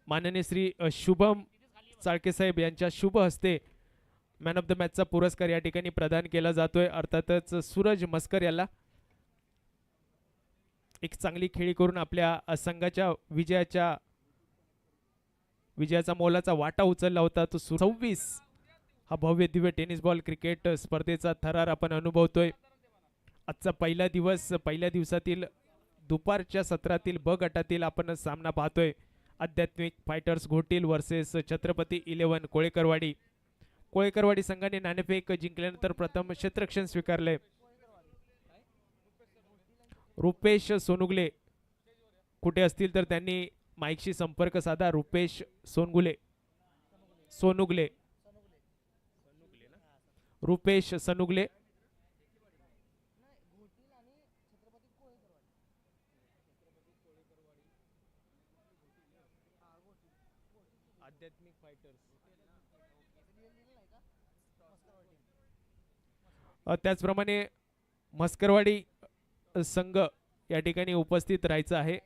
माननीय श्री शुभम चाळके साहेब यांच्या शुभ हस्ते मॅन ऑफ द मॅचचा पुरस्कार या ठिकाणी प्रदान केला जातोय. अर्थातच सूरज मस्कर याला एक चांगली खेळी करून आपल्या संघाच्या विजयाचा मोलाचा वाटा उचलला होता. तो 26 हा भव्य दिव्य टेनिस बॉल क्रिकेट स्पर्धेचा थरार आपण अनुभवतोय. आजचा पहिला दिवस, पहिल्या दिवसातील दुपारच्या सत्रातील ब गटातील आपण सामना पाहतोय. आध्यात्मिक फायटर्स घोटील वर्सेस छत्रपती 11 कोळेकरवाडी. कोळेकरवाडी संघाने नाणेफेक जिंकल्यानंतर प्रथम क्षेत्ररक्षण स्वीकारले. रुपेश सोनुगले कुठे असतील तर त्यांनी माईकशी संपर्क साधा. रुपेश सोनुगले रुपेश सनुगले आध्यात्मिक फायटर्स. त्याचप्रमाणे मस्करवाडी संघ या ठिकाणी उपस्थित राहायचं आहे.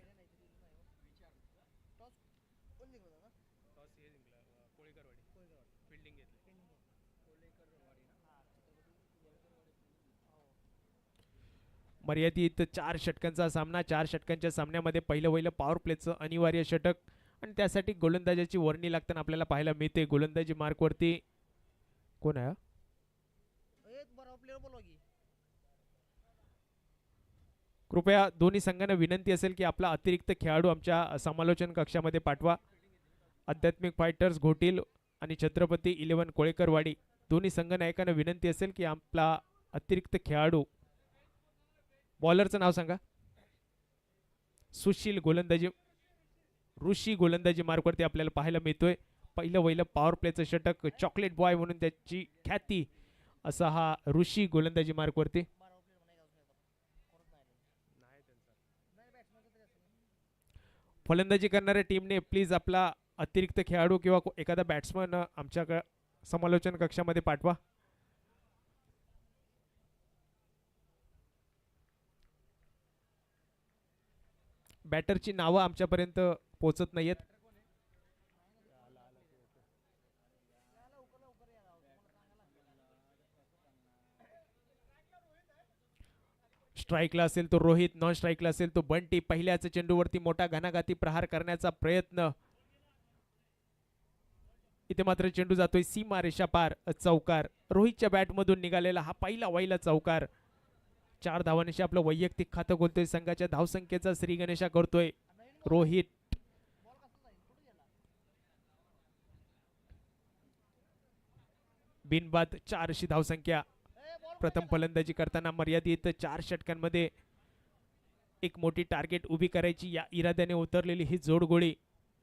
मर्यादित 4 षटकांचा सामना. 4 षटकांच्या सामन्यामध्ये पहिलं पॉवर प्लेचं अनिवार्य षटक आणि त्यासाठी गोलंदाजाची वर्णी लागताना आपल्याला पाहायला मिळते. गोलंदाजी मार्कवरती कोण आहे? कृपया दोन्ही संघांना विनंती असेल की आपला अतिरिक्त खेळाडू आमच्या समालोचन कक्षामध्ये पाठवा. आध्यात्मिक फायटर्स घोटील आणि छत्रपती 11 कोळेकरवाडी दोन्ही संघ नायकांना विनंती असेल की आपला अतिरिक्त खेळाडू. बॉलरचं नाव सांगा. सुशील गोलंदाजी, ऋषी गोलंदाजी मार्कवरती आपल्याला पाहायला मिळतोय. पहिलं पॉवर प्लेचं षटक, चॉकलेट बॉय म्हणून त्याची ख्याती असा हा ऋषी गोलंदाजी मार्कवरती. फलंदाजी करणाऱ्या टीमने प्लीज आपला अतिरिक्त खेळाडू किंवा एखादा बॅट्समन आमच्या समालोचन कक्षामध्ये पाठवा. बॅटरची नावं आमच्यापर्यंत पोहोचत नाहीयेत. स्ट्राईकला असेल तो रोहित, नॉन स्ट्राईकला असेल तो बंटी. पहिल्याच चेंडूवरती मोठा घणाघाती प्रहार करण्याचा प्रयत्न. इथे मात्र चेंडू जातोय सीमा रेषा पार. चौकार. रोहितच्या बॅटमधून निघालेला हा पहिला चौकार. 4 धावांशी आपलं वैयक्तिक खातं खोलतोय. संघाच्या धावसंख्येचा श्री गणेशा करतोय रोहित. बिनबाद 4 अशी धावसंख्या. प्रथम फलंदाजी करताना मर्यादित 4 षटकांमध्ये एक मोठी टार्गेट उभी करायची या इराद्याने उतरलेली ही जोडगोळी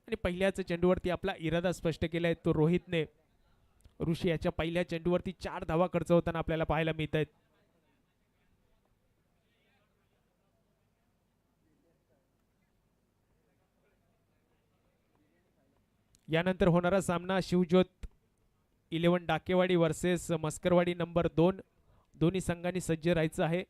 आणि पहिल्याच चेंडूवरती आपला इरादा स्पष्ट केलाय तो रोहितने. ऋषी याच्या पहिल्या चेंडूवरती 4 धावा खर्च होताना आपल्याला पाहायला मिळत आहेत. यानंतर होणारा सामना शिवज्योत 11 डाकेवाडी वर्सेस मस्करवाडी नंबर 2. दोन्ही संघांनी सज्ज राहायचं आहे.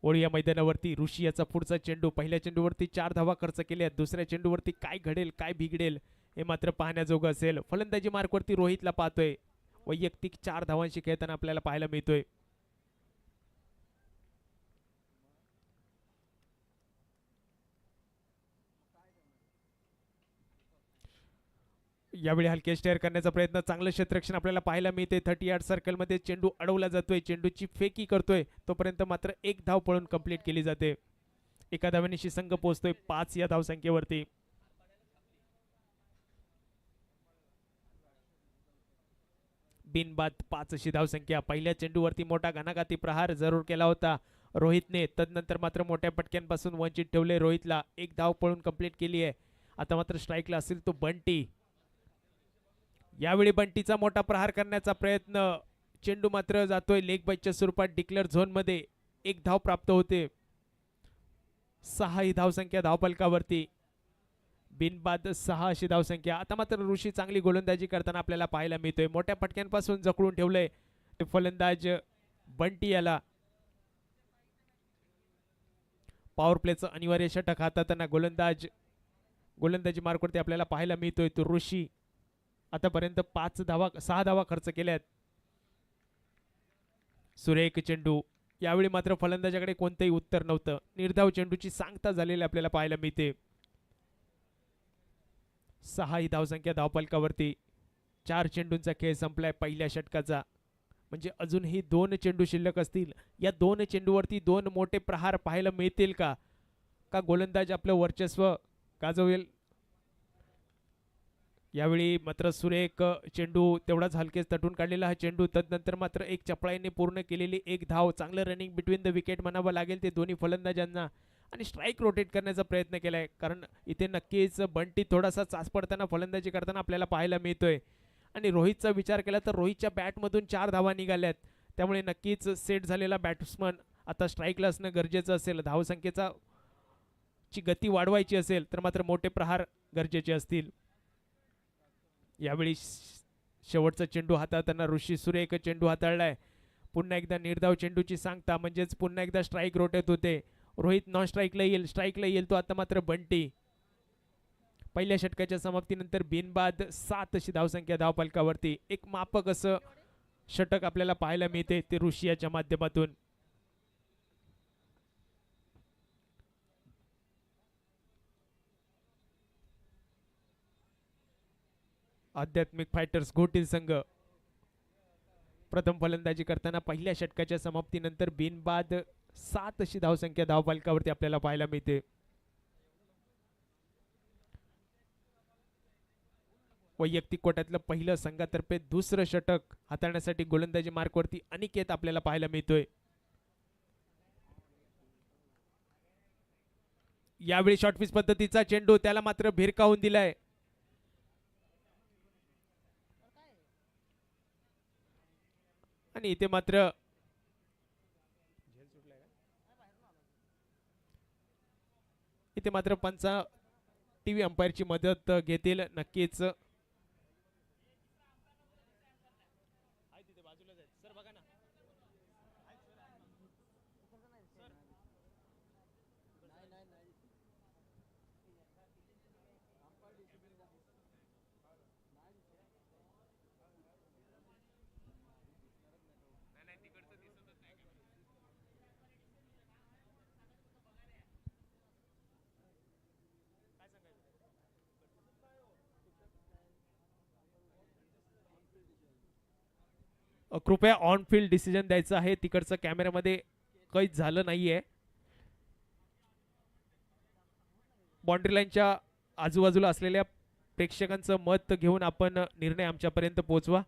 ओळी या मैदानावरती ऋषी याचा पुढचा चेंडू. पहिल्या चेंडूवरती 4 धावा खर्च केल्या. दुसऱ्या चेंडूवरती काय घडेल, काय बिघडेल हे मात्र पाहण्याजोगं असेल. फलंदाजी मार्कवरती रोहितला पाहतोय. वैयक्तिक 4 धावांशी खेळताना आपल्याला पाहायला मिळतोय. यावेळी हलके स्टेअर करण्याचा प्रयत्न. चांगलं क्षेत्ररक्षण आपल्याला पाहायला मिळते. 30 यार्ड सर्कल मध्ये चेंडू अडवला जातोय. चेंडूची फेकी करतोय तोपर्यंत मात्र 1 धाव पळून कंप्लीट केली जाते. एका धावेनिशी संघ पोहोचतोय 5 या धावसंख्येवरती. बिनबाद 5 अशी धावसंख्या. पहिल्या चेंडूवरती मोठा घणाघाती प्रहार जरूर केला होता रोहितने. तदनंतर मात्र मोठ्या पटक्यांपासून वंचित ठेवले रोहितला. 1 धाव पळून कंप्लीट केली आहे. आता मात्र स्ट्राईकला असेल तो बंटी. यावेळी बंटीचा मोठा प्रहार करण्याचा प्रयत्न. चेंडू मात्र जातोय लेग बाईटच्या स्वरूपात डिक्लेअर झोन मध्ये. 1 धाव प्राप्त होते. 6 ही धावसंख्या धावफलकावरती. बिनबाद 6 अशी धावसंख्या. आता मात्र ऋषी चांगली गोलंदाजी करताना आपल्याला पाहायला मिळतोय. मोठ्या फटक्यांपासून जखडून ठेवलंय ते फलंदाज बंटी याला. पॉवर प्लेचं अनिवार्य षटक हाताळताना गोलंदाजी मार्कवरती आपल्याला पाहायला मिळतोय तो ऋषी. आतापर्यंत 6 धावा खर्च केल्यात. सुरेख चेंडू. यावेळी मात्र फलंदाजाकडे कोणतंही उत्तर नव्हतं. निर्धाव चेंडूची सांगता झालेली आपल्याला पाहायला मिळते. 6 ही धावसंख्या धावफलकावरती. 4 चेंडूंचा खेळ संपलाय पहिल्या षटकाचा. म्हणजे अजूनही 2 चेंडू शिल्लक असतील. या 2 चेंडूवरती 2 मोठे प्रहार पाहायला मिळतील का गोलंदाज आपलं वर्चस्व गाजवेल. यावेळी मात्र सुरेख चेंडू तेवढाच हलकेच तटून काढलेला हा चेंडू. तदनंतर मात्र एक चपळाईने पूर्ण केलेली एक धाव. चांगलं रनिंग बिटवीन द विकेट म्हणावं लागेल ते दोन्ही फलंदाजांना. आणि स्ट्राईक रोटेट करण्याचा प्रयत्न केलाय, कारण इथे नक्कीच बंटी थोडासा चाच पडताना फलंदाजी करताना आपल्याला पाहायला मिळतोय. आणि रोहितचा विचार केला तर रोहितच्या बॅटमधून 4 धावा निघाल्यात. त्यामुळे नक्कीच सेट झालेला बॅट्समन आता स्ट्राईकला असणं गरजेचं असेल. धावसंख्येचा ची गती वाढवायची असेल तर मात्र मोठे प्रहार गरजेचे असतील. यावेळी शेवटचा चेंडू हाताळताना ऋषी सुरेख चेंडू हाताळलाय. पुन्हा एकदा निर्धाव चेंडूची सांगता, म्हणजेच पुन्हा एकदा स्ट्राईक रोटेट होते. रोहित नॉन स्ट्राईकला येईल, स्ट्राईकला येईल तो आता मात्र बंटी. पहिल्या षटकाच्या समाप्तीनंतर बिनबाद 7 अशी धावसंख्या धावफलकावरती. एक मापक असं षटक आपल्याला पाहायला मिळते ते ऋषियाच्या माध्यमातून. आध्यात्मिक फायटर्स घोटील संघ प्रथम फलंदाजी करताना पहिल्या षटकाच्या समाप्तीनंतर बिनबाद 7 अशी धावसंख्या धावफलकावरती आपल्याला पाहायला मिळते. वैयक्तिक कोट्यातलं पहिलं संघातर्फे दुसरं षटक हाताळण्यासाठी गोलंदाजी मार्कवरती अनिकेत आपल्याला पाहायला मिळतोय. यावेळी शॉर्टपिच पद्धतीचा चेंडू, त्याला मात्र भिरकावून दिलाय. आणि इथे मात्र पंच टीव्ही अंपायरची मदत घेतील नक्कीच. कृपया ऑन फील्ड डिसिजन द्यायचं आहे. तिकडचं कॅमेऱ्यामध्ये काहीच झालं नाहीये. बाउंड्री लाईनच्या आजूबाजूला असलेल्या प्रेक्षकांचं मत घेऊन आपण निर्णय आमच्यापर्यंत पोहोचवा.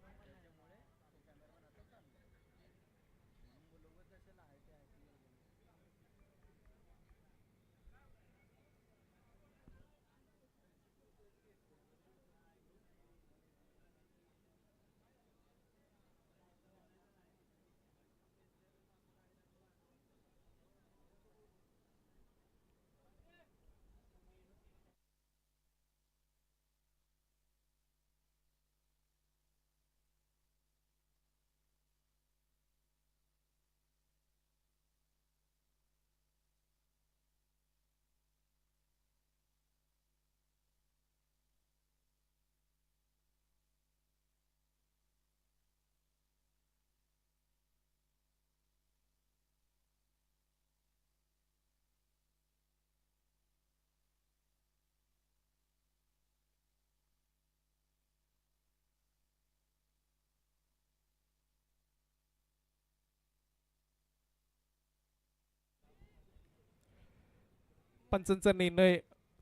पंचांचा निर्णय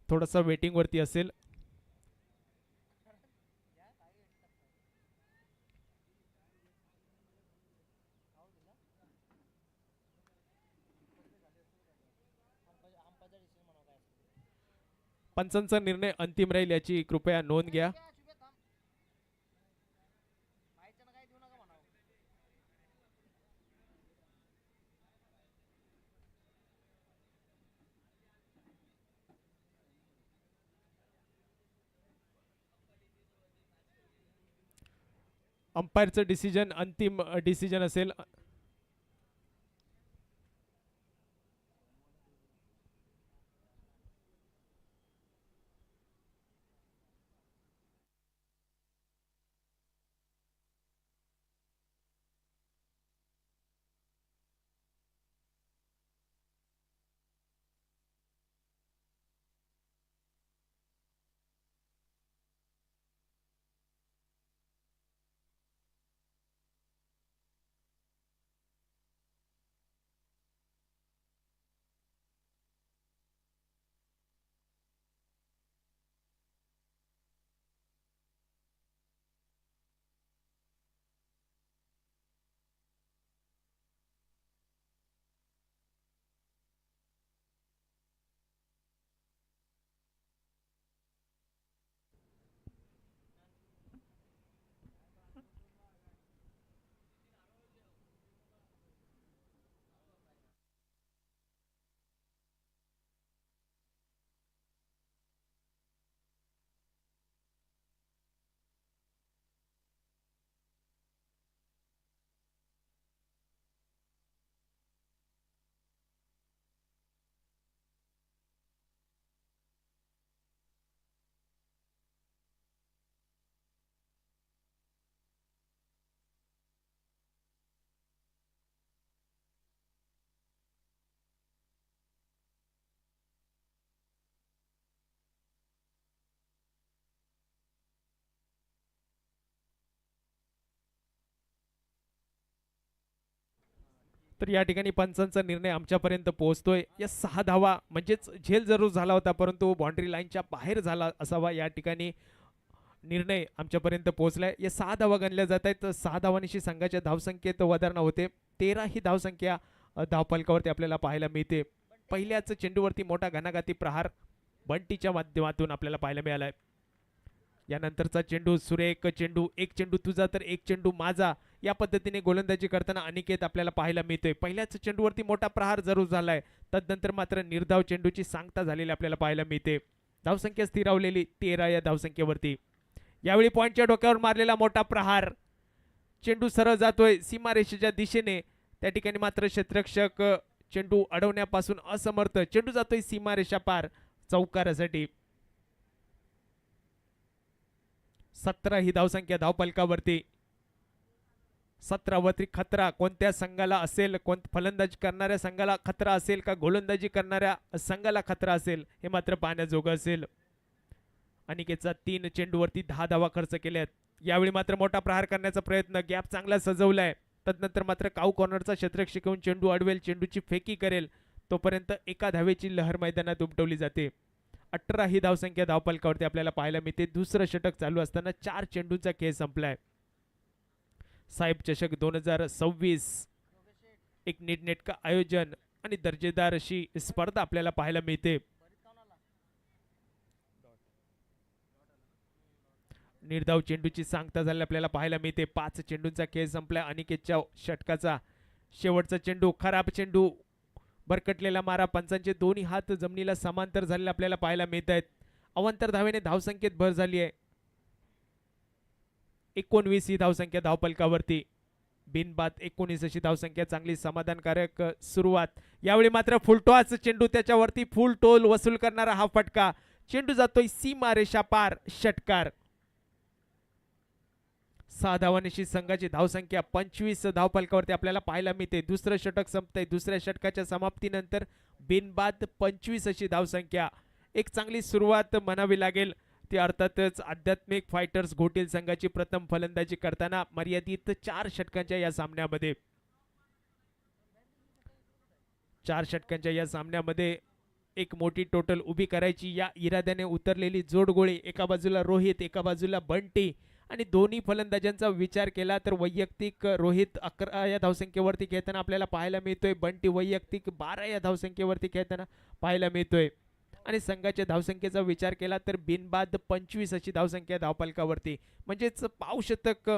थोडासा वेटिंग वरती असेल. पंचांचा निर्णय अंतिम राहील याची कृपया नोंद घ्या. अंपायरचं डिसिजन अंतिम डिसिजन असेल. तर या ठिकाणी पंचांचा निर्णय आमच्यापर्यंत पोहोचतोय. या 6 धावा म्हणजेच झेल जरूर झाला होता, परंतु बाउंड्री लाईनच्या बाहेर झाला असावा. या ठिकाणी निर्णय आमच्यापर्यंत पोहोचलाय. या 6 धावा गणल्या जात आहेत. 6 धावांशी संघाच्या धावसंख्येत वधारणा होते. 13 ही धावसंख्या धावफलकावरती आपल्याला पाहायला मिळते. पहिल्याच चेंडूवरती मोठा घणाघाती प्रहार बंटीच्या माध्यमातून आपल्याला पाहायला मिळालाय. यानंतरचा चेंडू सुरेख चेंडू, एक चेंडू तुझा तर एक चेंडू माझा, या पद्धतीने गोलंदाजी करताना अनिकेत आपल्याला पाहायला मिळतोय. पहिल्याच चेंडूवरती मोठा प्रहार जरूर झालाय. तदनंतर मात्र निर्धाव चेंडूची सांगता झालेली आपल्याला पाहायला मिळते. धावसंख्या स्थिरावलेली 13 या धावसंख्येवरती. यावेळी पॉइंटच्या डोक्यावर मारलेला मोठा प्रहार, चेंडू सरळ जातोय सीमारेषेच्या दिशेने. त्या ठिकाणी मात्र क्षेत्ररक्षक चेंडू अडवण्यापासून असमर्थ. चेंडू जातोय सीमारेषा पार चौकारासाठी. 17 ही धावसंख्या धावफलकावरती. 17 वरती खतरा कोणत्या संघाला असेल, फलंदाजी करणाऱ्या संघाला खतरा असेल का गोलंदाजी करणाऱ्या संघाला खतरा असेल, हे मात्र पाहण्याजोगं असेल. अनिकेतचा 3 चेंडूवरती 10 धावा खर्च केल्यात. यावेळी मात्र मोठा प्रहार करण्याचा प्रयत्न, गॅप चांगला सजवलाय. तदनंतर मात्र काऊ कॉर्नरचा क्षेत्ररक्षक येऊन चेंडू अडवेल, चेंडूची फेकी करेल, तोपर्यंत एका धावेची लहर मैदानात उमटवली जाते. 18 ही धावसंख्या धावफलकावरती आपल्याला पाहायला मिळते. दुसरं षटक चालू असताना 4 चेंडूंचा खेळ संपलाय. साहेब चषक 2026 एक नीटनेटका आयोजन आणि दर्जेदार अशी स्पर्धा आपल्याला पाहायला मिळते. निर्धाव चेंडूची सांगता झाली आपल्याला पाहायला मिळते. 5 चेंडूंचा खेळ संपलाय. अनिकेतच्या षटकाचा शेवटचा चेंडू, खराब चेंडू, भरकटलेला मारा. पंचांचे दोन्ही हात जमिनीला समांतर झालेले आपल्याला पाहायला मिळत आहेत. अवांतर धावेने धावसंख्येत भर झाली आहे. 19 ही धावसंख्या धावफलकावरती. बिनबाद 19 अशी धावसंख्या, चांगली समाधानकारक सुरुवात. यावेळी मात्र फुलटॉस चेंडू, त्याच्यावरती फुल टोल वसूल करणारा हा फटका. चेंडू जातोय सीमारेषा पार, षटकार. 6 धावांची संघाची धावसंख्या 25 धावफलकावरती आपल्याला पाहायला मिळते. दुसरं षटक संपतंय. दुसऱ्या षटकाच्या समाप्तीनंतर बिनबाद 25 अशी धावसंख्या. एक चांगली सुरुवात म्हणावी लागेल. ती अर्थातच आध्यात्मिक फायटर्स घोटील संघाची प्रथम फलंदाजी करताना मर्यादित 4 षटकांच्या या सामन्यामध्ये 4 षटकांच्या या सामन्यामध्ये एक मोठी टोटल उभी करायची या इराद्याने उतरलेली जोडगोळी. एका बाजूला रोहित, एका बाजूला बंटी, आणि दोन्ही फलंदाजांचा विचार केला तर वैयक्तिक रोहित 11 या धावसंख्येवरती खेळताना आपल्याला पाहायला मिळतोय. बंटी वैयक्तिक 12 या धावसंख्येवरती खेळताना पाहायला मिळतोय. आणि संघाच्या धावसंख्येचा विचार केला तर बिनबाद 25 अशी धावसंख्या धावफलकावरती, म्हणजेच पाव शतक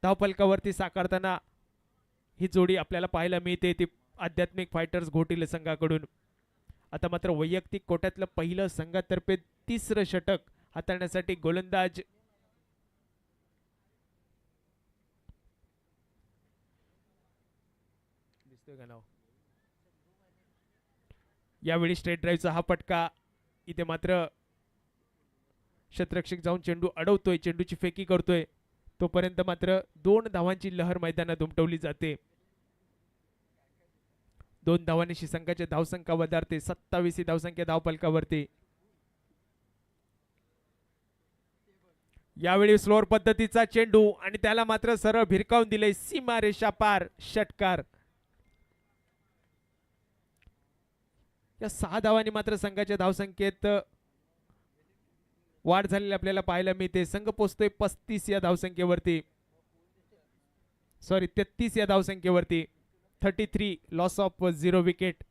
धावफलकावरती साकारताना ही जोडी आपल्याला पाहायला मिळते ती आध्यात्मिक फायटर्स घोटील संघाकडून. आता मात्र वैयक्तिक कोट्यातलं पहिलं संघातर्फे 3रं षटक हाताळण्यासाठी गोलंदाज यावेळी स्ट्रेट ड्राईव्हचा हा फटका. इथे मात्र क्षेत्ररक्षक जाऊन चेंडू अडवतोय, चेंडूची फेकी करतोय, तोपर्यंत मात्र 2 धावांची लहर मैदानात उमटवली जाते. 2 धावांनी संघाच्या धावसंख्या वधारते. 27 ही धावसंख्या धावफलकावरती. यावेळी स्लोअर पद्धतीचा चेंडू आणि त्याला मात्र सरळ भिरकावून दिले सीमारेषा पार, षटकार. या 6 धावांनी मात्र संघाच्या धावसंख्येत वाढ झालेली आपल्याला पाहायला मिळते. संघ पोहोचतोय 35 या धावसंख्येवरती, 33 या धावसंख्येवरती. 33 लॉस ऑफ 0 विकेट.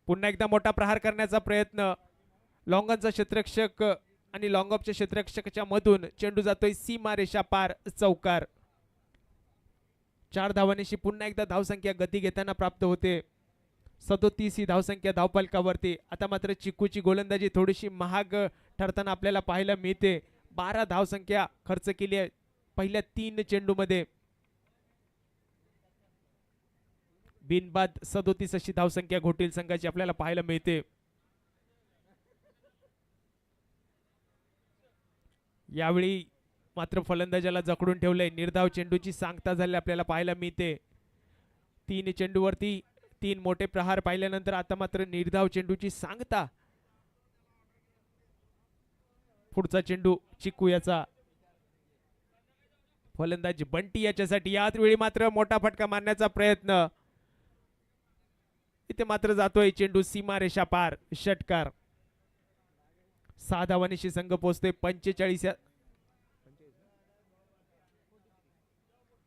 पुन्हा एकदा मोठा प्रहार करण्याचा प्रयत्न. लॉंगनचा क्षेत्ररक्षक आणि लॉंग ऑफच्या क्षेत्ररक्षकाच्या मधून चेंडू जातोय सीमारेषा पार, चौकार. 4 धावांनी पुन्हा एकदा धावसंख्या गती घेताना प्राप्त होते. 37 ही धावसंख्या धावफलकावरती. आता मात्र चिकूची गोलंदाजी थोडीशी महाग ठरताना आपल्याला पाहायला मिळते. 12 धावसंख्या खर्च केली आहे पहिल्या 3 चेंडूमध्ये. बिनबाद 37 अशी धावसंख्या घोटील संघाची आपल्याला पाहायला मिळते. यावेळी मात्र फलंदाजाला जखडून ठेवलंय. निर्धाव चेंडूची सांगता झाली आपल्याला पाहायला मिळते. 3 चेंडूवरती 3 मोठे प्रहार पाहिल्यानंतर आता मात्र निर्धाव चेंडूची सांगता. पुढचा चेंडू चिकू याचा. फलंदाज बंटी याच्यासाठी याच वेळी मात्र मोठा फटका मारण्याचा प्रयत्न. इथे मात्र जातोय चेंडू सीमारेषा पार. षटकार. 6 धावांनीशी संघ पोहोचतोय 45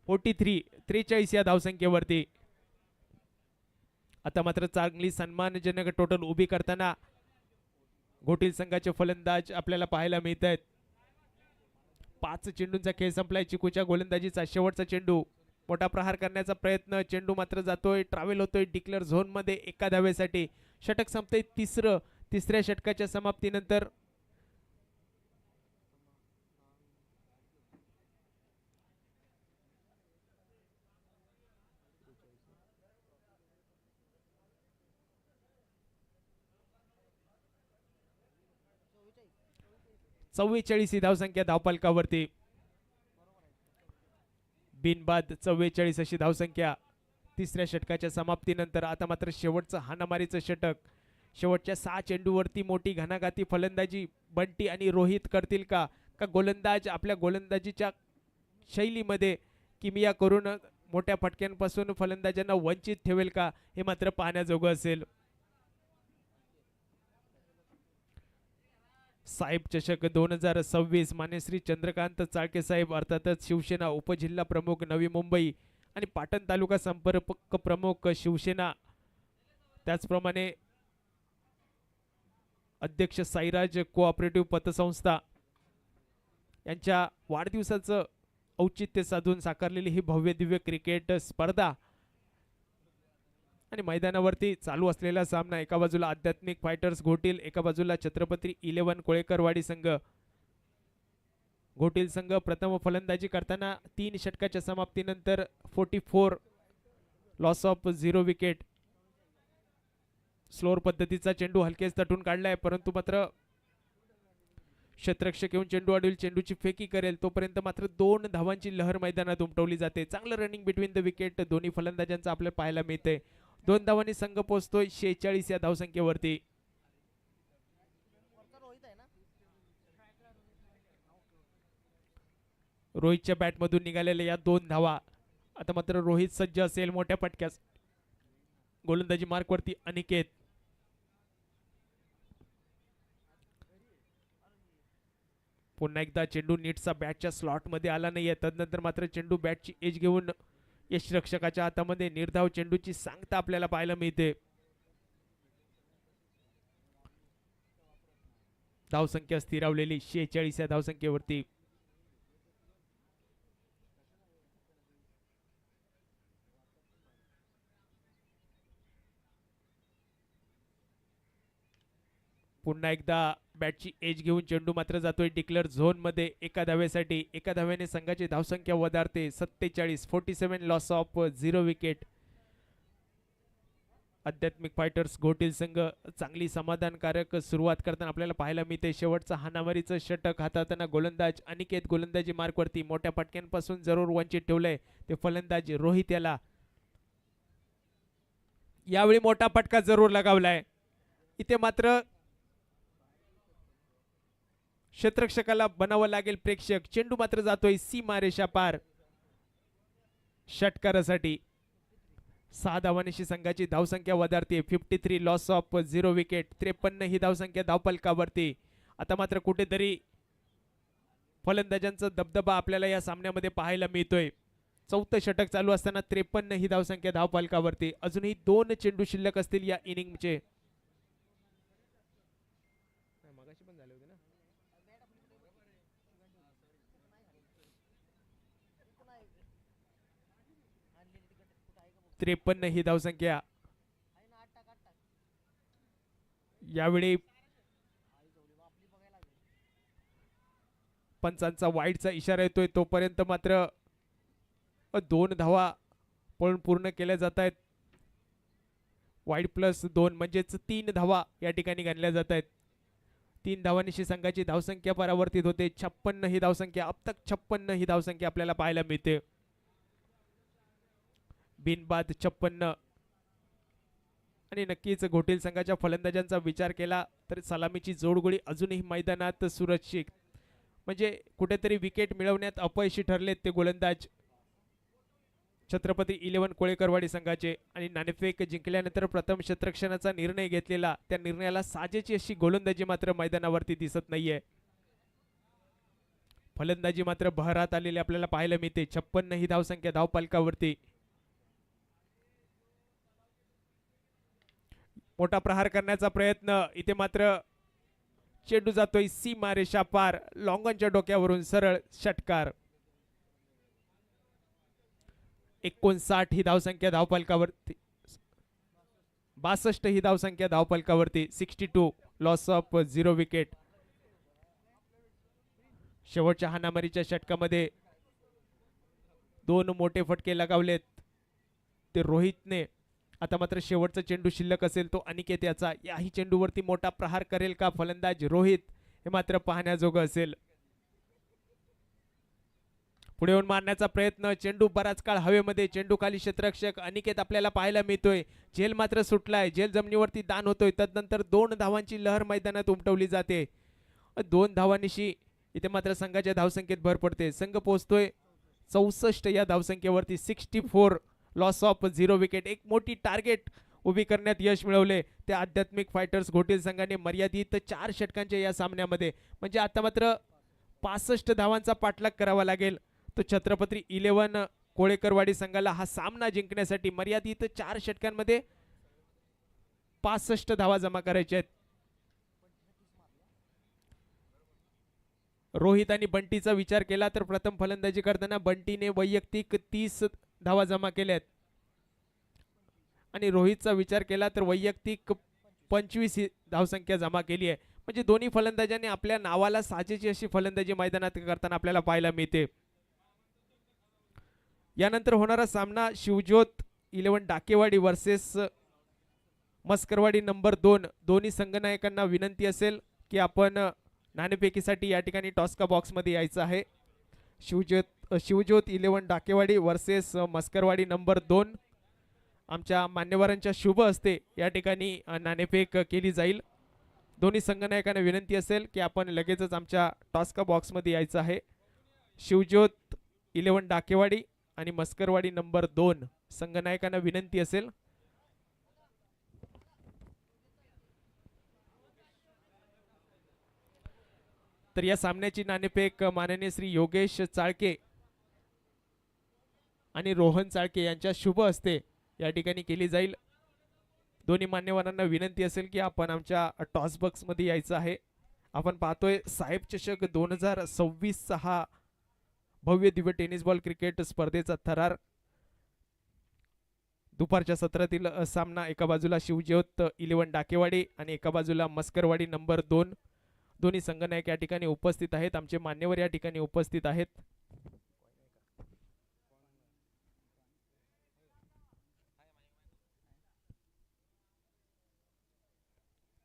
43 या धावसंख्येवरती. आता मात्र चांगली सन्मानजनक टोटल उभी करताना घोटील संघाचे फलंदाज आपल्याला पाहायला मिळत आहेत. 5 चेंडूंचा खेळ संपलाय. चिकूच्या गोलंदाजीचा शेवटचा चेंडू. मोठा प्रहार करण्याचा प्रयत्न. चेंडू मात्र जातोय, ट्रॅव्हल होतोय डिक्लेअर झोन मध्ये एका धावेसाठी. षटक संपतंय तिसऱ्या षटकाच्या समाप्तीनंतर. ही धावसंख्या धावफलकावरती. बिनबाद 44 अशी धावसंख्या तिसऱ्या षटकाच्या समाप्तीनंतर. आता मात्र शेवटचं हाणामारीचं षटक. शेवटच्या 6 चेंडूवरती मोठी घणाघाती फलंदाजी बंटी आणि रोहित करतील का गोलंदाज आपल्या गोलंदाजीच्या शैलीमध्ये किमिया करून मोठ्या फटक्यांपासून फलंदाजांना वंचित ठेवेल का, हे मात्र पाहण्याजोगं असेल. साहेब चषक 2026 मान्य श्री चंद्रकांत चाळके साहेब अर्थातच शिवसेना उपजिल्हा प्रमुख नवी मुंबई आणि पाटण तालुका संपर्क प्रमुख शिवसेना, त्याचप्रमाणे अध्यक्ष साईराज कोऑपरेटिव्ह पतसंस्था यांच्या वाढदिवसाचं औचित्य साधून साकारलेली ही भव्य दिव्य क्रिकेट स्पर्धा आणि मैदानावरती चालू असलेला सामना. एका बाजूला आध्यात्मिक फायटर्स घोटील, एका बाजूला छत्रपती 11 कोळेकरवाडी संघ. घोटील संघ प्रथम फलंदाजी करताना 3 षटकाच्या समाप्तीनंतर 44 लॉस ऑफ 0 विकेट. स्लोअर पद्धतीचा चेंडू हलकेच तटून काढलाय, परंतु मात्र क्षेत्ररक्षक येऊन चेंडू अडवेल, चेंडूची फेकी करेल तोपर्यंत मात्र 2 धावांची लहर मैदानात उमटवली जाते. चांगलं रनिंग बिटवीन द विकेट दोन्ही फलंदाजांचं आपल्याला पाहायला मिळते. 2 धावांनी संघ पोहोचतोय 46 या धावसंख्येवरती. रोहितच्या बॅटमधून निघालेल्या या 2 धावा. आता मात्र रोहित सज्ज असेल मोठ्या फटक्यास. गोलंदाजी मार्कवरती अनिकेत. पुन्हा एकदा चेंडू नीटचा बॅटच्या स्लॉट मध्ये आला नाहीये. तदनंतर मात्र चेंडू बॅटची एज घेऊन यष्टिरक्षकाच्या हातामध्ये निर्धाव चेंडूची सांगता आपल्याला पाहायला मिळते. धावसंख्या स्थिरावलेली 46 या धावसंख्येवरती. पुन्हा एकदा बॅटची एज घेऊन चेंडू मात्र जातोय डिक्लेअर झोन मध्ये एका धावेसाठी. एका धाव्याने संघाची धावसंख्या वधारते 47 लॉस ऑफ 0 विकेट. आध्यात्मिक फायटर्स घोटील संघ चांगली समाधानकारक सुरुवात करताना आपल्याला पाहायला मिळते. शेवटचा हाणामारीचं षटक हाताळताना गोलंदाज अनिकेत गोलंदाजी मार्कवरती मोठ्या फटक्यांपासून जरूर वंचित ठेवलंय ते फलंदाज रोहित याला. यावेळी मोठा फटका जरूर लगावलाय. इथे मात्र क्षेत्ररक्षकाला बनावं लागेल प्रेक्षक. चेंडू मात्र जातोय सीमारेषा पार षटकारासाठी. 6 धावांची संघाची धावसंख्या वधारते 53 लॉस ऑफ 0 विकेट. 53 ही धावसंख्या धावफलकावरती. आता मात्र कुठेतरी फलंदाजांचा दबदबा आपल्याला या सामन्यामध्ये पाहायला मिळतोय. 4थं षटक चालू असताना 53 ही धावसंख्या धावफलकावरती. अजूनही 2 चेंडू शिल्लक असतील या इनिंगचे. 53 ही धावसंख्या. यावेळी पंचांचा वाईडचा इशारा येतोय. तोपर्यंत मात्र 2 धावा पळून पूर्ण केल्या जात आहेत. वाईड प्लस 2 म्हणजेच 3 धावा या ठिकाणी गणल्या जात आहेत. 3 धावांची संघाची धावसंख्या परावर्तित होते. 56 ही धावसंख्या. अब तक 56 ही धावसंख्या आपल्याला पाहायला मिळते. बिनबाद 56. आणि नक्कीच घोटील संघाच्या फलंदाजांचा विचार केला तर सलामीची जोडगोळी अजूनही मैदानात सुरक्षित. म्हणजे कुठेतरी विकेट मिळवण्यात अपयशी ठरलेत ते गोलंदाज छत्रपती 11 कोळेकरवाडी संघाचे. आणि नाणेफेक जिंकल्यानंतर प्रथम क्षेत्ररक्षणाचा निर्णय घेतलेला त्या निर्णयाला साजेची अशी गोलंदाजी मात्र मैदानावरती दिसत नाहीये. फलंदाजी मात्र बहरात आलेली आपल्याला पाहायला मिळते. 56 ही धावसंख्या धावफलकावरती. मोठा प्रहार करण्याचा प्रयत्न इथे मात्र चेंडू जातोय सीमा रेषा पार, लॉंगनच्या डोक्यावरून सरळ षटकार. 59 ही धावसंख्या धावफलकावरती, 62 ही धावसंख्या धावफलकावरती. 62 लॉस ऑफ 0 विकेट. शेवटच्या हाणामारीच्या षटकामध्ये 2 मोठे फटके लगावलेत ते रोहितने. आता मात्र शेवटचा चेंडू शिल्लक असेल तो अनिकेत याचा. याही चेंडूवरती मोठा प्रहार करेल का फलंदाज रोहित, हे मात्र पाहण्याजोगं असेल. पुढे येऊन मारण्याचा प्रयत्न, चेंडू बराच काळ हवेमध्ये, चेंडू खाली क्षेत्ररक्षक अनिकेत आपल्याला पाहायला मिळतोय. झेल मात्र सुटलाय, झेल जमिनीवरती दान होतोय. तदनंतर 2 धावांची लहर मैदानात उमटवली जाते. 2 धावांनिशी इथे मात्र संघाच्या धावसंख्येत भर पडते. संघ पोहोचतोय 64 या धावसंख्येवरती. 64 लॉस ऑफ 0 विकेट. एक मोठी टार्गेट उभी करण्यात यश मिळवले त्या आध्यात्मिक फायटर्स घोटील संघाने मर्यादित 4 षटकांच्या या सामन्यामध्ये. म्हणजे आता मात्र 65 धावांचा पाठलाग करावा लागेल तो छत्रपती 11 कोळेकरवाडी संघाला हा सामना जिंकण्यासाठी. मर्यादित 4 षटकांमध्ये 65 धावा जमा करायच्या आहेत. रोहित आणि बंटीचा विचार केला तर प्रथम फलंदाजी करताना बंटीने वैयक्तिक 30 धावा जमा केल्यात आणि रोहितचा विचार केला तर वैयक्तिक 25 धावसंख्या जमा केली आहे. म्हणजे दोन्ही फलंदाजांनी आपल्या नावाला साजेची अशी फलंदाजी मैदानात करताना आपल्याला पाहायला मिळते. यानंतर होणारा सामना शिवज्योत 11 डाकेवाडी वर्सेस मस्करवाडी नंबर 2. दोन्ही संघनायकांना विनंती असेल की आपण नाणेफेकीसाठी या ठिकाणी टॉस्का बॉक्समध्ये यायचं आहे. शिवज्योत 11 डाकेवाडी वर्सेस मस्करवाडी नंबर 2. आमच्या मान्यवरांच्या शुभ हस्ते या ठिकाणी नाणेफेक केली जाईल. दोन्ही संघनायकांना विनंती असेल की आपण लगेचच आमच्या टॉस्का बॉक्समध्ये यायचं आहे. शिवज्योत 11 डाकेवाडी आणि मस्करवाडी नंबर 2 संघनायकांना विनंती असेल. तर या सामन्याची नाणेफेक माननीय श्री योगेश चाळके आणि रोहन चाळके यांच्या शुभ हस्ते या ठिकाणी केली जाईल. दोन्ही मान्यवरांना विनंती असेल की आपण आमच्या टॉस बॉक्स मध्ये यायचं आहे. आपण पाहतोय साहेब चषक 2026 हा भव्य दिव्य टेनिस बॉल क्रिकेट स्पर्धेचा थरार. दुपारच्या सत्रातील सामना एका बाजूला शिवज्योत 11 डाकेवाडी आणि एका बाजूला मस्करवाडी नंबर 2. दोन्ही संघनायक या ठिकाणी उपस्थित आहेत. आमचे मान्यवर या ठिकाणी उपस्थित आहेत.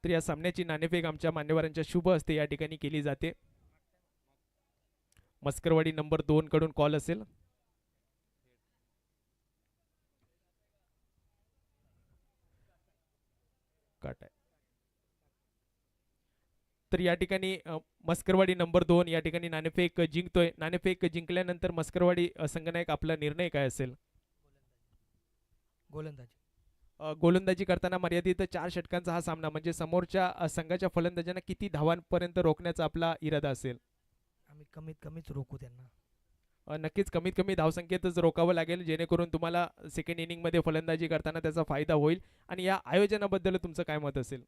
तर या सामन्याची नाणेफेक आमच्या मान्यवरांच्या शुभ हस्ते या ठिकाणी केली जाते. मस्करवाडी नंबर 2 कडून कॉल असेल. काट आहे. तर या ठिकाणी मस्करवाडी नंबर 2 या ठिकाणी नाणेफेक जिंकतोय. नाणेफेक जिंकल्यानंतर मस्करवाडी संघनायक आपला निर्णय काय असेल? गोलंदाजी करताना मर्यादित 4 षटकांचा हा सामना, म्हणजे समोरच्या संघाच्या फलंदाजांना किती धावांपर्यंत रोखण्याचा आपला इरादा असेल? आम्ही कमीत कमीच रोखू त्यांना. नक्कीच कमीत कमी धावसंख्येतच रोखावं लागेल, जेणेकरून तुम्हाला सेकंड इनिंग मध्ये फलंदाजी करताना त्याचा फायदा होईल. आणि या आयोजनाबद्दल तुमचं काय मत असेल?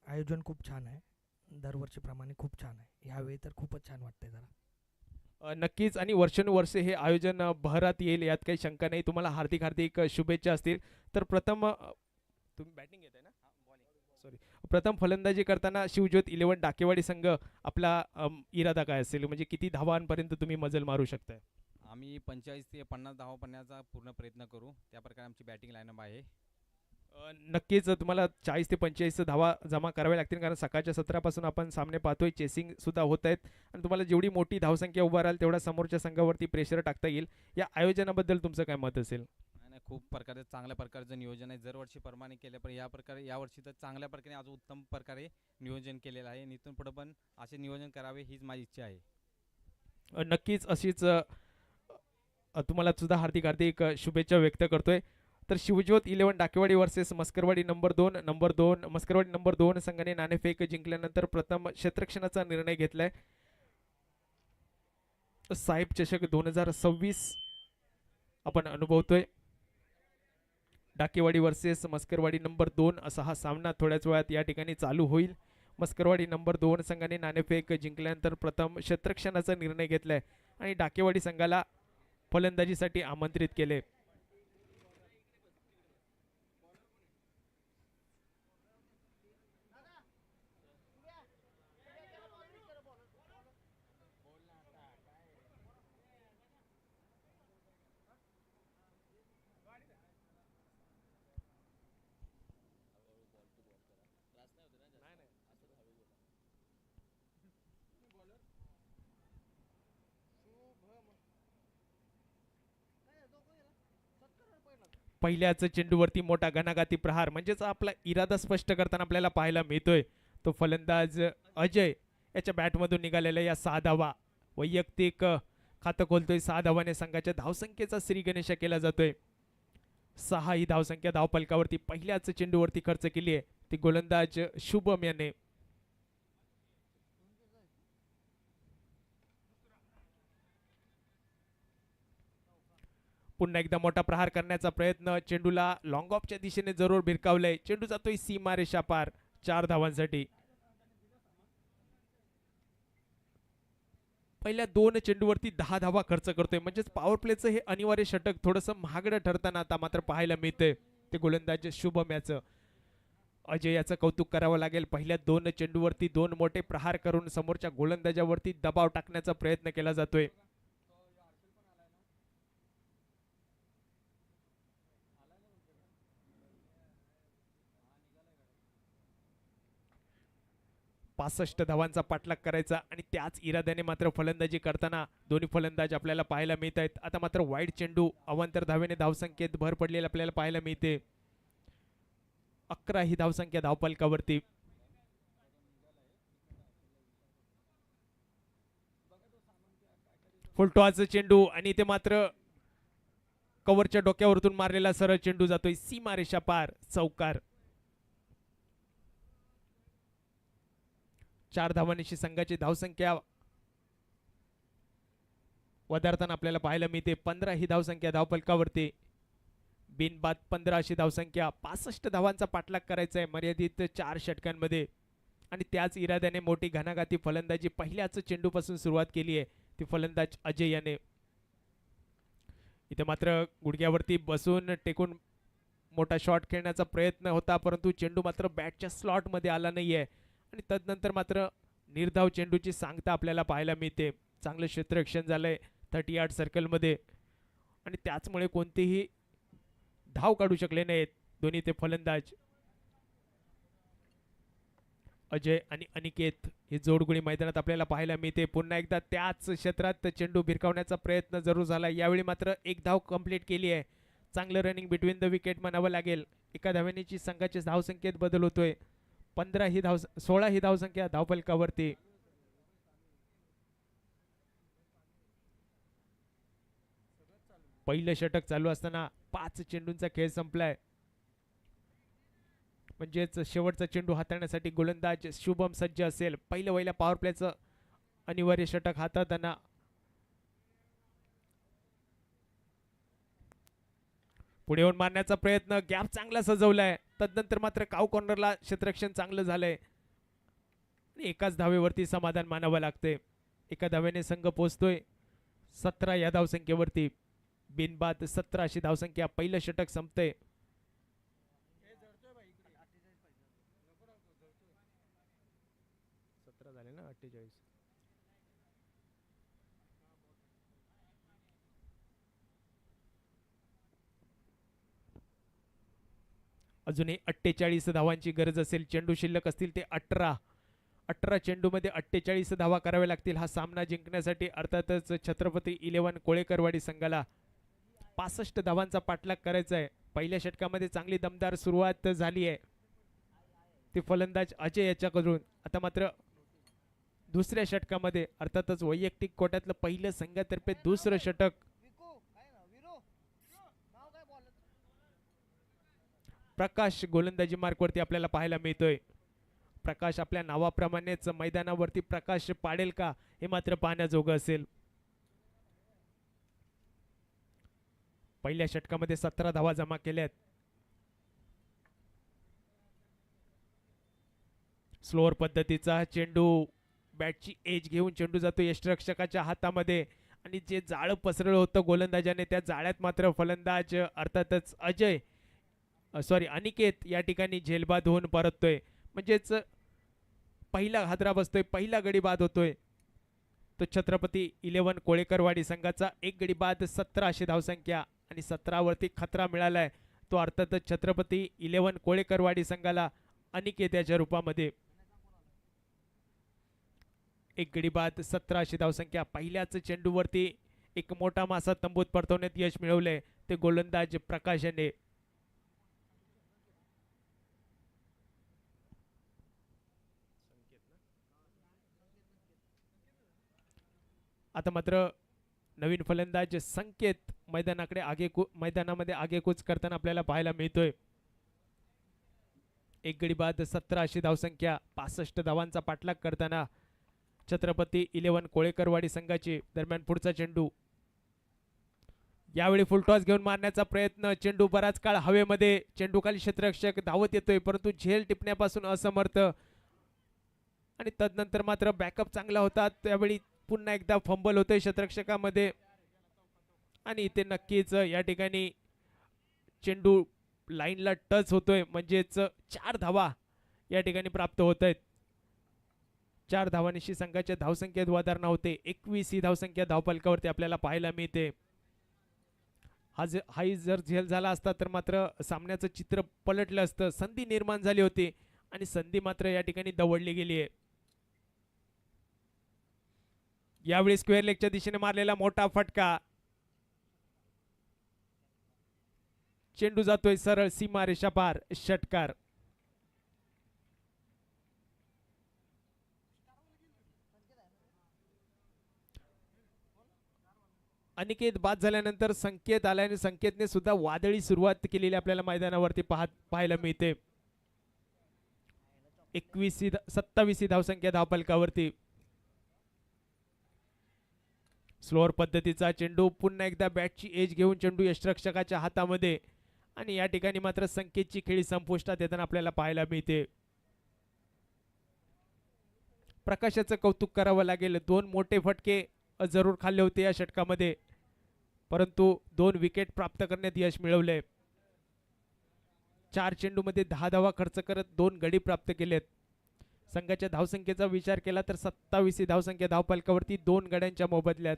आयोजन खूप छान आहे, दरवर्षीप्रमाणे खूप छान आहे. यावेळी तर खूपच छान वाटतंय जरा. नक्कीच, आणि वर्षानुवर्षे हे आयोजन बहरात येईल यात काही शंका नाही. तुम्हाला हार्दिक हार्दिक शुभेच्छा असतील. तर प्रथम तुम्ही बॅटिंग घेताय ना? सॉरी, प्रथम फलंदाजी करताना शिवज्योत 11 डाकेवाडी संघ आपला इरादा काय असेल, म्हणजे किती धावांपर्यंत तुम्ही मजल मारू शकताय? आम्ही 45 ते 50 धावा पडण्याचा पूर्ण प्रयत्न करू. त्या प्रकारे आमची बॅटिंग लाईनअप आहे. नक्कीच तुम्हाला 40 ते 45 धावा जमा कराव्या लागतील, कारण सकाळच्या सत्रापासून आपण सामने पाहतोय, चेसिंग सुद्धा होत आहेत. आणि तुम्हाला जेवढी मोठी धावसंख्या उभा राहील तेवढा समोरच्या संघावरती प्रेशर टाकता येईल. या आयोजनाबद्दल तुमचं काय मत असेल? नाही, खूप प्रकारे चांगल्या प्रकारचं नियोजन आहे. दरवर्षीप्रमाणे केल्या पण या प्रकारे यावर्षी तर चांगल्या प्रकारे अजून उत्तम प्रकारे नियोजन केलेलं आहे. आणि इथून पुढे पण असे नियोजन करावे हीच माझी इच्छा आहे. नक्कीच अशीच तुम्हाला सुद्धा हार्दिक हार्दिक शुभेच्छा व्यक्त करतोय. तर शिवज्योत 11 डाकेवाडी वर्सेस मस्करवाडी नंबर 2 मस्करवाडी नंबर 2 संघाने नाणेफेक जिंकल्यानंतर प्रथम क्षेत्ररक्षणाचा निर्णय घेतलाय. साहेब चषक 2026 आपण अनुभवतोय. डाकेवाडी वर्सेस मस्करवाडी नंबर 2 असा हा सामना थोड्याच वेळात या ठिकाणी चालू होईल. मस्करवाडी नंबर 2 संघाने नाणेफेक जिंकल्यानंतर प्रथम क्षेत्ररक्षणाचा निर्णय घेतलाय आणि डाकेवाडी संघाला फलंदाजीसाठी आमंत्रित केले. पहिल्याच चेंडूवरती मोठा घणाघाती प्रहार म्हणजेच आपला इरादा स्पष्ट करताना आपल्याला पाहायला मिळतोय. तो फलंदाज अजय याच्या बॅटमधून निघालेला या 6 धावा वैयक्तिक खातं खोलतोय. 6 धावाने संघाच्या धावसंख्येचा श्री गणेशा केला जातोय. 6 ही धावसंख्या धावफलकावरती पहिल्याच चेंडूवरती खर्च केली आहे ती गोलंदाज शुभम याने. पुन्हा एकदा मोठा प्रहार करण्याचा प्रयत्न. चेंडूला लॉंग ऑफच्या दिशेने जरूर भिरकावलंय. चेंडू जातोय सीमा रेषा पार 4 धावांसाठी. पहिल्या 2 चेंडूवरती 10 धावा खर्च करतोय म्हणजेच पॉवर प्लेचं हे अनिवार्य षटक थोडंसं महागडं ठरताना आता मात्र पाहायला मिळतंय ते गोलंदाज शुभम याचं. अजय याचं कौतुक करावं लागेल. पहिल्या 2 चेंडूवरती 2 मोठे प्रहार करून समोरच्या गोलंदाजावरती दबाव टाकण्याचा प्रयत्न केला जातोय. पासष्ट धावांचा पाठलाग करायचा आणि त्याच इराद्याने मात्र फलंदाजी करताना दोन्ही फलंदाज आपल्याला पाहायला मिळत आहेत. आता मात्र वाईड चेंडू अवांतर धावेने धावसंख्येत भर पडलेली आपल्याला पाहायला मिळते. 11 ही धावसंख्या धावफलकावरती. फुलटॉचं चेंडू आणि इथे मात्र कव्हरच्या डोक्यावरतून मारलेला सरळ चेंडू जातोय सीमा रेषा पार चौकार. 4 धावांची संघाची धावसंख्या वधारताना आपल्याला पाहायला मिळते. 15 ही धावसंख्या धावफलकावरती. बिनबाद 15 अशी धावसंख्या. 65 धावांचा पाठलाग करायचा आहे मर्यादित 4 षटकांमध्ये आणि त्याच इराद्याने मोठी घणाघाती फलंदाजी पहिल्याच चेंडूपासून सुरुवात केली आहे ती फलंदाज अजय याने. इथे मात्र गुडघ्यावरती बसून टेकून मोठा शॉट खेळण्याचा प्रयत्न होता परंतु चेंडू मात्र बॅटच्या स्लॉटमध्ये आला नाहीये आणि तदनंतर मात्र निर्धाव चेंडूची सांगता आपल्याला पाहायला मिळते. चांगलं क्षेत्ररक्षण झालंय 30 यार्ड सर्कलमध्ये आणि त्याचमुळे कोणतेही धाव काढू शकले नाहीत दोन्ही ते फलंदाज. अजय आणि अनिकेत हे जोडगुळी मैदानात आपल्याला पाहायला मिळते. पुन्हा एकदा त्याच क्षेत्रात चेंडू भिरकावण्याचा प्रयत्न जरूर झाला. यावेळी मात्र 1 धाव कंप्लीट केली आहे. चांगलं रनिंग बिटवीन द विकेट म्हणावं लागेल. एका धावेची संघाच्या धावसंख्येत बदल होतोय. 16 ही धावसंख्या धावफलकावरती. पहिलं षटक चालू असताना 5 चेंडूंचा खेळ संपलाय म्हणजेच शेवटचा चेंडू हाताळण्यासाठी गोलंदाज शुभम सज्ज असेल. पहिल्या पॉवर प्लेचं अनिवार्य षटक हाताळताना पुढे येऊन मारण्याचा प्रयत्न. गॅप चांगला सजवलाय. तदनंतर मात्र काव कॉर्नरला क्षेत्ररक्षण चांगलं झालंय. एकाच धावेवरती समाधान मानावं लागते. एका धावेने संघ पोहोचतोय 17 या धावसंख्येवरती. बिनबाद 17 अशी धावसंख्या. पहिलं षटक संपतंय. झाले ना 48. अजूनही 48 धावांची गरज असेल. चेंडू शिल्लक असतील ते 18 चेंडूमध्ये 48 धावा कराव्या लागतील हा सामना जिंकण्यासाठी. अर्थातच छत्रपती 11 कोळेकरवाडी संघाला 65 धावांचा पाठलाग करायचा आहे. पहिल्या षटकामध्ये चांगली दमदार सुरुवात झाली आहे ती फलंदाज अजय याच्याकडून. आता मात्र दुसऱ्या षटकामध्ये अर्थातच वैयक्तिक कोट्यातलं पहिलं संघातर्फे दुसरं षटक. प्रकाश गोलंदाजी मार्कवरती आपल्याला पाहायला मिळतोय. प्रकाश आपल्या नावाप्रमाणेच मैदानावरती प्रकाश पाडेल का हे मात्र पाहण्याजोगं असेल. पहिल्या षटकामध्ये 17 धावा जमा केल्यात. स्लोअर पद्धतीचा चेंडू, बॅटची एज घेऊन चेंडू जातो यष्टिरक्षकाच्या हातामध्ये आणि जे जाळं पसरलं होतं गोलंदाजाने त्या जाळ्यात मात्र फलंदाज अर्थातच अनिकेत या ठिकाणी झेलबाद होऊन परततोय. म्हणजेच पहिला हादरा बसतोय, पहिला गडी बाद होतोय तो छत्रपती 11 कोळेकरवाडी संघाचा. एक गडी बाद, 17 अशी धावसंख्या आणि 17 वरती खतरा मिळालाय तो अर्थातच छत्रपती 11 कोळेकरवाडी संघाला अनिकेत याच्या रूपामध्ये. एक गडी बाद, 17 अशी धावसंख्या. पहिल्याच चेंडूवरती एक मोठा मासा तंबूत परतवण्यात यश मिळवलंय ते गोलंदाज प्रकाश याने. आता मात्र नवीन फलंदाज संकेत मैदानामध्ये आगेकूच करताना आपल्याला पाहायला मिळतोय. एक गडी बाद, 17 अशी धावसंख्या. 65 धावांचा पाठलाग करताना छत्रपती 11 कोळेकरवाडी संघाची. दरम्यान पुढचा चेंडू, यावेळी फुलटॉस घेऊन मारण्याचा प्रयत्न. चेंडू बराच काळ हवेमध्ये, चेंडू खाली क्षेत्ररक्षक धावत येतोय परंतु झेल टिपण्यापासून असमर्थ आणि तदनंतर मात्र बॅकअप चांगला होता. त्यावेळी पुन्हा एकदा फंबल होतोय क्षेत्ररक्षकामध्ये आणि इथे नक्कीच या ठिकाणी चेंडू लाईनला टच होतोय. म्हणजेच 4 धावा या ठिकाणी प्राप्त होत आहेत. 4 धावांशी संघाच्या धावसंख्येत वाधारणा होते. 21 ही धावसंख्या धावफलकावरती आपल्याला पाहायला मिळते. हाही जर झेल झाला असता तर मात्र सामन्याचं चित्र पलटलं असतं. संधी निर्माण झाली होती आणि संधी मात्र या ठिकाणी दवडली गेली आहे. यावेळी स्क्वेअर लेगच्या दिशेने मारलेला मोठा फटका. चेंडू जातोय सरळ सीमा रेषा पार. षटकार. अनिकेत बाद झाल्यानंतर संकेत आला आणि संकेतने सुद्धा वादळी सुरुवात केलेली आपल्याला मैदानावरती पाहायला मिळते. 27 धावसंख्या धावफलकावरती. स्लोअर पद्धतीचा चेंडू, पुन्हा एकदा बॅटची एज घेऊन चेंडू यष्टिरक्षकाच्या हातामध्ये आणि या ठिकाणी मात्र संकेतची खेळी संपुष्टात येताना आपल्याला पाहायला मिळते. प्रकाशाचं कौतुक करावं लागेल. 2 मोठे फटके जरूर खाल्ले होते या षटकामध्ये परंतु 2 विकेट प्राप्त करण्यात यश मिळवले. 4 चेंडूमध्ये 10 धावा खर्च करत 2 गडी प्राप्त केलेत. संघाच्या धावसंख्येचा विचार केला तर 27 ही धावसंख्या धावफलकावरती 2 गड्यांच्या मोबदल्यात.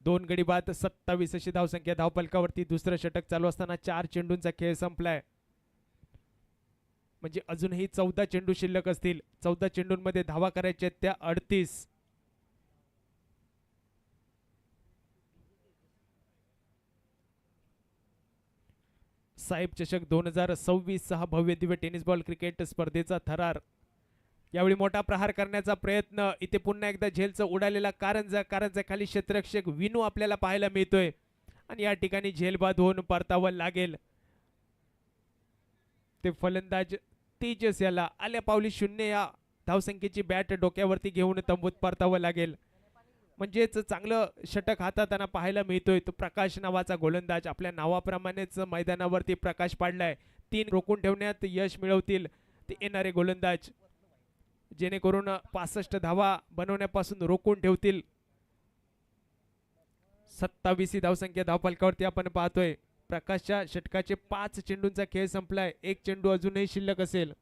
दोन गडी बाद, 27 अशी धावसंख्या धावफलकावरती. दुसरं षटक चालू असताना 4 चेंडूंचा खेळ संपलाय. म्हणजे अजूनही 14 चेंडू शिल्लक असतील. 14 चेंडूंमध्ये धावा करायच्या त्या 38. साहेब चषक 2026 हा भव्य दिव्य टेनिस बॉल क्रिकेट स्पर्धेचा थरार. यावेळी मोठा प्रहार करण्याचा प्रयत्न. इथे पुन्हा एकदा झेलचं उडालेला कारंजा खाली क्षेत्ररक्षक विनू आपल्याला पाहायला मिळतोय आणि या ठिकाणी झेलबाद होऊन परतावं लागेल. ते फलंदाज तेजस याला आल्या पावली 0 या धावसंख्येची बॅट डोक्यावरती घेऊन तंबूत परतावं लागेल. म्हणजेच चांगलं षटक हाताळताना पाहायला मिळतोय तो प्रकाश नावाचा गोलंदाज. आपल्या नावाप्रमाणेच मैदानावरती प्रकाश पाडलाय. 3 रोखून ठेवण्यात यश मिळवतील ते येणारे गोलंदाज, जेणेकरून 65 धावा बनवण्यापासून रोखून ठेवतील. 27 ही धावसंख्या धावफलकावरती आपण पाहतोय. प्रकाशच्या षटकाचे 5 चेंडूंचा खेळ संपलाय. 1 चेंडू अजूनही शिल्लक असेल.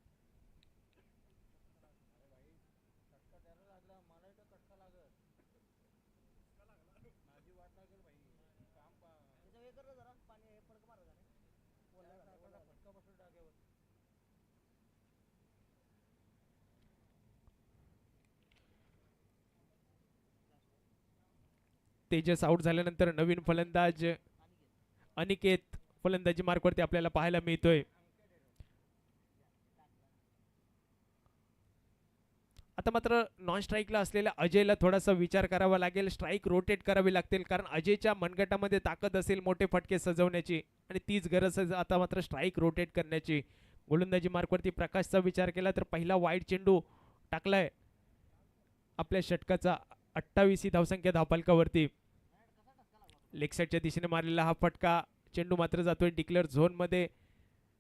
तेजस आउट झाल्यानंतर नवीन फलंदाज अनिकेत फलंदाजी मार्कवरती आपल्याला पाहायला मिळतोय. आता मात्र नॉन स्ट्राईकला असलेल्या अजयला थोडासा विचार करावा लागेल. स्ट्राईक रोटेट करावी लागतील कारण अजयच्या मनगटामध्ये ताकद असेल मोठे फटके सजवण्याची आणि तीच गरज आहे आता मात्र स्ट्राईक रोटेट करण्याची. गोलंदाजी मार्कवरती प्रकाशचा विचार केला तर पहिला वाईड चेंडू टाकलाय आपल्या षटकाचा 28 धावसंख्या धावफलकावरती. लेग साईडच्या दिशेने मारलेला हा फटका चेंडू मात्र जातोय डिक्लेअर झोनमध्ये.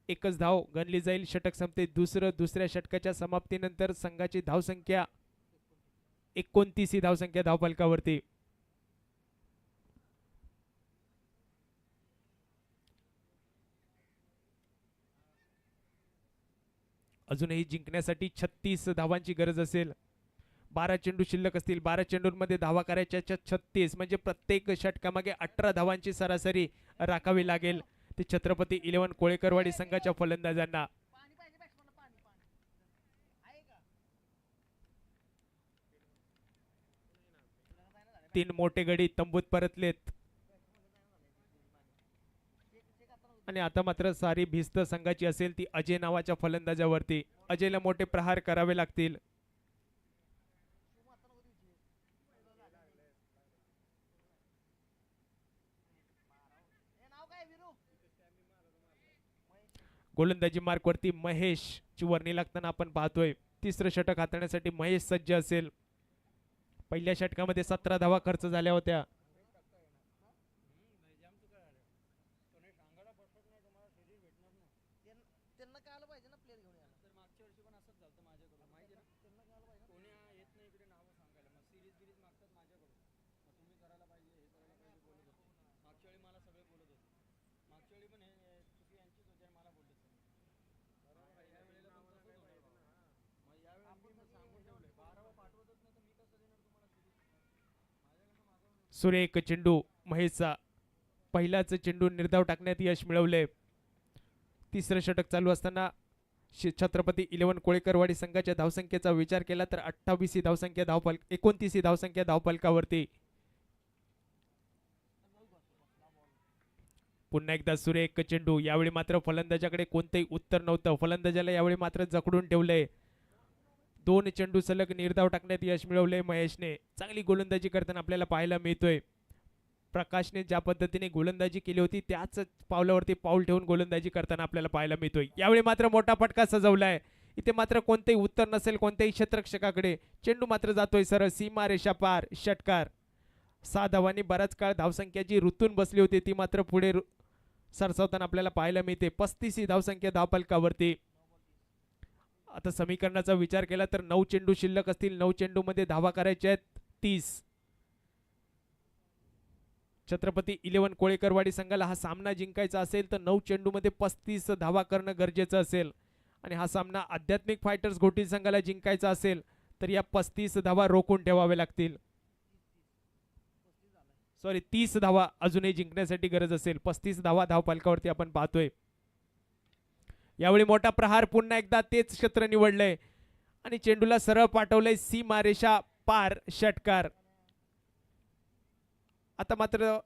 एकच धाव गणली जाईल. षटक संपते. दुसऱ्या षटकाच्या समाप्तीनंतर संघाची धावसंख्या 29 धावसंख्या धावफलकावरती. अजूनही जिंकण्यासाठी 36 धावांची गरज असेल. 12 चेंडू शिल्लक असतील. 12 चेंडूंमध्ये धावा करायच्या 36 म्हणजे प्रत्येक षटकामागे 18 धावांची सरासरी राखावी लागेल ते छत्रपती 11 कोळेकरवाडी संघाच्या फलंदाजांना. तीन मोठे गडी तंबूत परतलेत आणि आता मात्र सारी भिस्त संघाची असेल ती अजय नावाच्या फलंदाजावरती. अजयला मोठे प्रहार करावे लागतील. गोलंदाजी मार्कवरती महेश ची वर्णी लागताना आपण पाहतोय. तिसरं षटक हाताळण्यासाठी महेश सज्ज असेल. पहिल्या षटकामध्ये 17 धावा खर्च झाल्या होत्या. सुरेख चेंडू महेशचा. पहिलाच चेंडू निर्धाव टाकण्यात यश मिळवले. तिसरं षटक चालू असताना छत्रपती 11 कोळेकरवाडी संघाच्या धावसंख्येचा विचार केला तर 29 धावसंख्या 29 धावसंख्या धावफलकावरती. पुन्हा एकदा सुरेख चेंडू. यावेळी मात्र फलंदाजाकडे कोणतेही उत्तर नव्हतं. फलंदाजाला यावेळी मात्र जखडून ठेवलंय. 2 चेंडू सलग निर्धाव टाकण्यात यश मिळवले महेशने. चांगली गोलंदाजी करताना आपल्याला पाहायला मिळतोय. प्रकाशने ज्या पद्धतीने गोलंदाजी केली होती त्याच पावलावरती पाऊल ठेवून गोलंदाजी करताना आपल्याला पाहायला मिळतोय. यावेळी मात्र मोठा फटका सजवलाय. इथे मात्र कोणतेही उत्तर नसेल कोणत्याही क्षेत्ररक्षकाकडे. चेंडू मात्र जातोय सरळ सीमा रेषा पार. षटकार. 6 धावांनी बराच काळ धावसंख्या जी ऋतून बसली होती ती मात्र पुढे सरसावताना आपल्याला पाहायला मिळते. 35 धावसंख्या धावफलकावरती. आता समीकरणाचा विचार केला तर 9 चेंडू शिल्लक असतील. 9 चेंडूमध्ये धावा करायच्या आहेत 30. छत्रपती 11 कोळेकरवाडी संघाला हा सामना जिंकायचा असेल तर 9 चेंडूमध्ये 35 धावा करणं गरजेचं असेल आणि हा सामना आध्यात्मिक फायटर्स घोटी संघाला जिंकायचा असेल तर या 35 धावा रोखून ठेवावे लागतील. 30 धावा अजूनही जिंकण्यासाठी गरज असेल. 35 धावा धावफलकावरती आपण पाहतोय. यावेळी मोठा प्रहार. पुन्हा एकदा तेच क्षेत्र निवडलंय आणि चेंडूला सरळ पाठवलंय सीमारेषा पार. षटकार. आता मात्र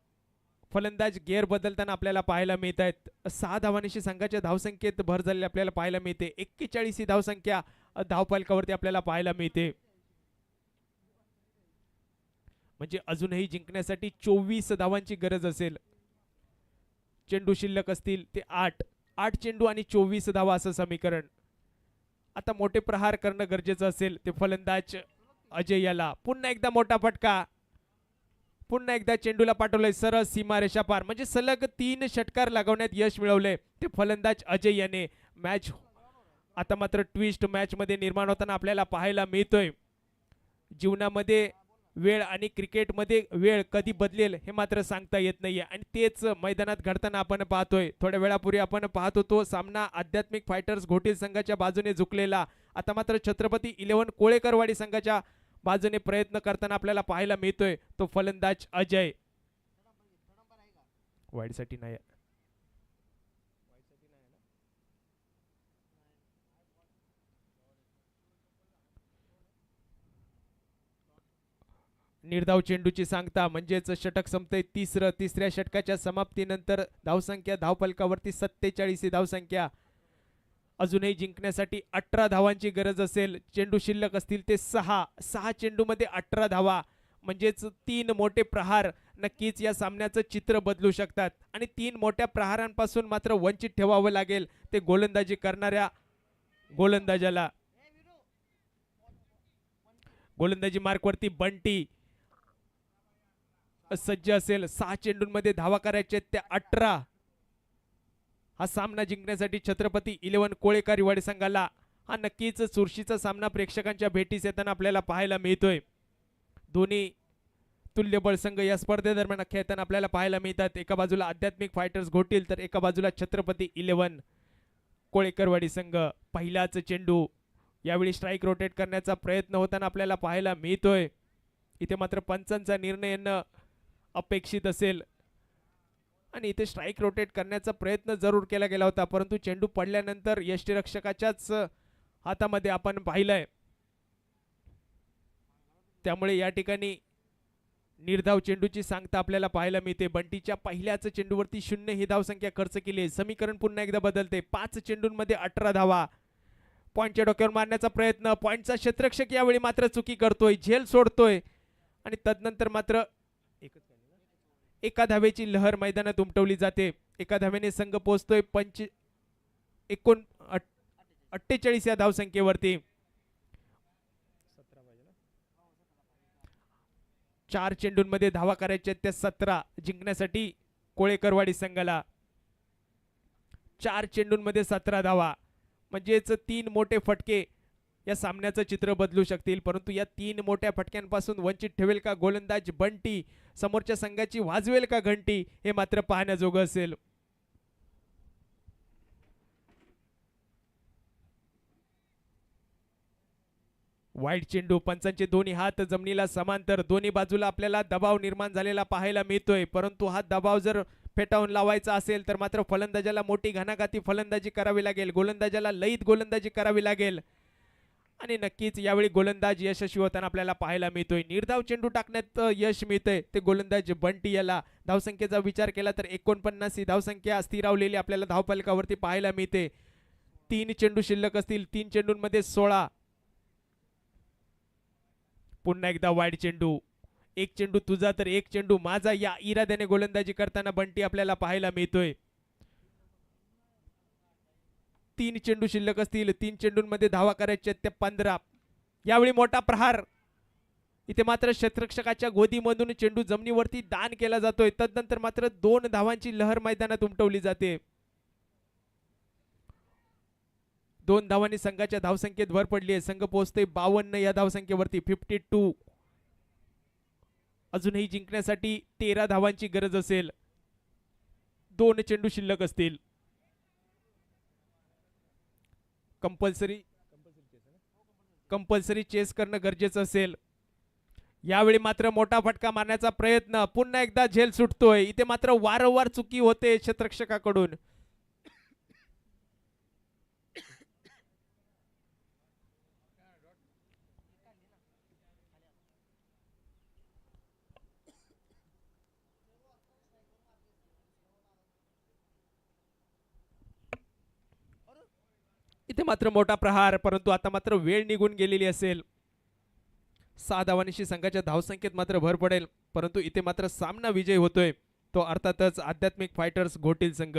फलंदाज गेअर बदलताना आपल्याला पाहायला मिळत आहेत. 6 धावांशी संघाच्या धावसंख्येत भर झालेली आपल्याला पाहायला मिळते. 41 धावसंख्या धावफलकावरती आपल्याला पाहायला मिळते. म्हणजे अजूनही जिंकण्यासाठी 24 धावांची गरज असेल. चेंडू शिल्लक असतील ते 8 चेंडू आणि 24 धावा असं समीकरण. आता मोठे प्रहार करणं गरजेचं असेल ते फलंदाज अजय याला. पुन्हा एकदा मोठा फटका. पुन्हा एकदा चेंडूला पाठवलंय सरळ सीमारेषा पार. म्हणजे सलग 3 षटकार लागवण्यात यश मिळवले ते फलंदाज अजय याने. मॅच आता मात्र ट्विस्ट मॅच मध्ये निर्माण होताना आपल्याला पाहायला मिळतोय. जीवनामध्ये वेळ आणि क्रिकेटमध्ये वेळ कधी बदलेल हे मात्र सांगता येत नाहीये आणि तेच मैदानात घडताना आपण पाहतोय. थोड्या वेळापूर्वी आपण पाहत होतो सामना आध्यात्मिक फायटर्स घोटी संघाच्या बाजूने झुकलेला. आता मात्र छत्रपती 11 कोळेकरवाडी संघाच्या बाजूने प्रयत्न करताना आपल्याला पाहायला मिळतोय तो फलंदाज अजय. वाईडसाठी नाही. निर्धाव चेंडूची सांगता म्हणजेच षटक संपते तिसऱ्या षटकाच्या समाप्तीनंतर धावसंख्या धावफलकावरती 47 ही धावसंख्या. अजूनही जिंकण्यासाठी 18 धावांची गरज असेल. चेंडू शिल्लक असतील ते 6 चेंडूमध्ये 18 धावा म्हणजेच 3 मोठे प्रहार नक्कीच या सामन्याचं चित्र बदलू शकतात आणि 3 मोठ्या प्रहारांपासून मात्र वंचित ठेवावं लागेल ते गोलंदाजी करणाऱ्या गोलंदाजाला. गोलंदाजी मार्कवरती बंटी सज्ज असेल. 6 चेंडूंमध्ये धावा करायचे त्या 18. हा सामना जिंकण्यासाठी छत्रपती 11 कोळेकारीवाडी संघाला हा नक्कीच चुरशीचा सामना प्रेक्षकांच्या भेटीस येताना आपल्याला पाहायला मिळतोय. दोन्ही तुल्यबळ संघ या स्पर्धेदरम्यान खेळताना आपल्याला पाहायला मिळतात. एका बाजूला आध्यात्मिक फायटर्स घोटील तर एका बाजूला छत्रपती 11 कोळेकरवाडी संघ. पहिलाच चेंडू यावेळी स्ट्राईक रोटेट करण्याचा प्रयत्न होताना आपल्याला पाहायला मिळतोय. इथे मात्र पंचांचा निर्णय येणं अपेक्षित असेल आणि इथे स्ट्राईक रोटेट करण्याचा प्रयत्न जरूर केला गेला होता परंतु चेंडू पडल्यानंतर यष्टीरक्षकाच्याच हातामध्ये आपण पाहिलंय. त्यामुळे या ठिकाणी निर्धाव चेंडूची सांगता आपल्याला पाहायला मिळते. बंटीच्या पहिल्याच चेंडूवरती 0 ही धावसंख्या खर्च केली. समीकरण पुन्हा एकदा बदलते. 5 चेंडूंमध्ये 18 धावा. पॉईंटच्या डोक्यावर मारण्याचा प्रयत्न. पॉईंटचा क्षेत्ररक्षक यावेळी मात्र चुकी करतोय, झेल सोडतोय आणि तदनंतर मात्र एका धावेची लहर मैदानात उमटवली जाते. एका धावेने संघ पोहोचतोय 48 या धावसंख्येवरती. 4 चेंडूंमध्ये धावा करायच्या त्या 17 जिंकण्यासाठी कोळेकरवाडी संघाला. 4 चेंडूंमध्ये 17 धावा म्हणजेच 3 मोठे फटके या सामन्याचं चित्र बदलू शकतील परंतु या 3 मोठ्या फटक्यांपासून वंचित ठेवेल का गोलंदाज बंटी, समोरच्या संघाची वाजवेल का घंटी हे मात्र पाहण्याजोगं असेल. वाईट चेंडू. पंचांचे दोन्ही हात जमिनीला समांतर. दोन्ही बाजूला आपल्याला दबाव निर्माण झालेला पाहायला मिळतोय परंतु हा दबाव जर फेटाळून लावायचा असेल तर मात्र फलंदाजाला मोठी घणाघाती फलंदाजी करावी लागेल. गोलंदाजाला लयीत गोलंदाजी करावी लागेल आणि नक्कीच यावेळी गोलंदाज यशस्वी होताना आपल्याला पाहायला मिळतोय. निर्धाव चेंडू टाकण्यात यश मिळतंय ते गोलंदाज बंटी याला. धावसंख्येचा विचार केला तर 49 ही धावसंख्या स्थिरावलेली आपल्याला धावफलकावरती पाहायला मिळते. 3 चेंडू शिल्लक असतील. 3 चेंडूंमध्ये 16. पुन्हा एकदा वाईड चेंडू. 1 चेंडू तुझा तर 1 चेंडू माझा या इराद्याने गोलंदाजी करताना बंटी आपल्याला पाहायला मिळतोय. 3 चेंडू शिल्लक असतील. 3 चेंडूंमध्ये धावा करायच्या त्या 15. यावेळी मोठा प्रहार. इथे मात्र क्षेत्ररक्षकाच्या गोदीमधून चेंडू जमिनीवरती दान केला जातोय. तदनंतर मात्र 2 धावांची लहर मैदानात उमटवली जाते. 2 धावांनी संघाच्या धावसंख्येत भर पडली आहे. संघ पोहोचतोय 52 या धावसंख्येवरती. 52. अजूनही जिंकण्यासाठी 13 धावांची गरज असेल. 2 चेंडू शिल्लक असतील. कंपल्सरी चेस करणं गरजेचं असेल. यावेळी मात्र मोठा फटका मारण्याचा प्रयत्न. पुन्हा एकदा झेल सुटतोय. इथे मात्र वारंवार चुकी होते क्षेत्ररक्षकाकडून. इथे मात्र मोठा प्रहार परंतु आता मात्र वेळ निघून गेलेली असेल. 6 धावांशी संघाच्या धावसंख्येत मात्र भर पडेल परंतु इथे मात्र सामना विजय होतोय तो अर्थातच आध्यात्मिक फायटर्स घोटील संघ.